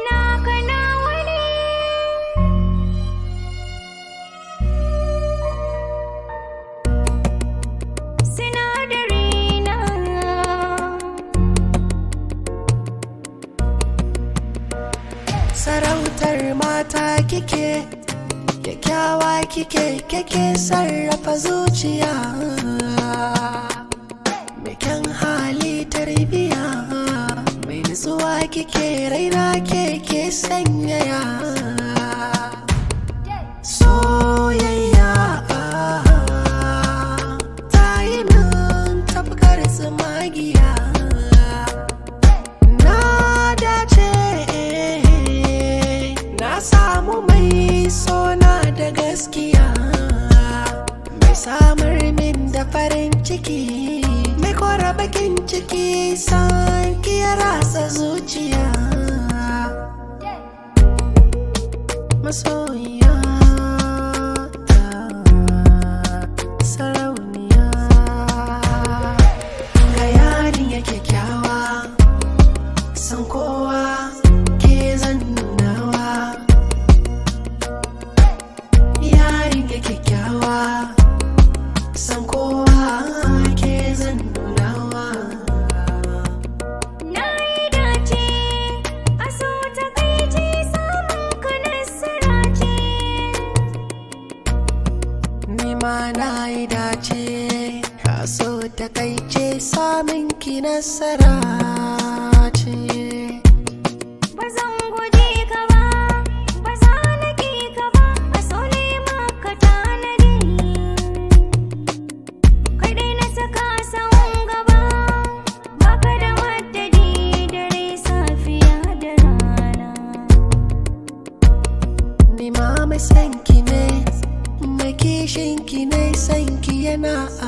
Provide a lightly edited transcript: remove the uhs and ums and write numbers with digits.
naka nawa ne. Sinadari na sarautar mata kike, kyakkyawa kike sarrafa zuciya, mai kyan hali tarbiya, mai nutsuwa kike raina ke sanyaya. Soyayya ta yi min tafkar tsumagiya, na dace na samu mai sona da gaskiya, mai samar min da farin ciki, mai kora bakin ciki, san ki ya ratsa zuciya. Masoyiya ta sarauniya, ga yarinya kyakkyawa, san kowa ke zan nunawa. Yarinya kyakkyawa, san kowa ke zan nunawa. na yi dace, a so ta kai ce samun ka nasara ce. Ni ma na yi dace, ka so takaice samun ki nasara ce. Ba zan guje ka ba, ba za na ƙi ka ba, a so ne maka tanadi. Kai dai na saka sahun gaba, baka da madadi, dare safiya da rana. Ni ma mai san ki ne, mai kishin ki ne, san ki yana a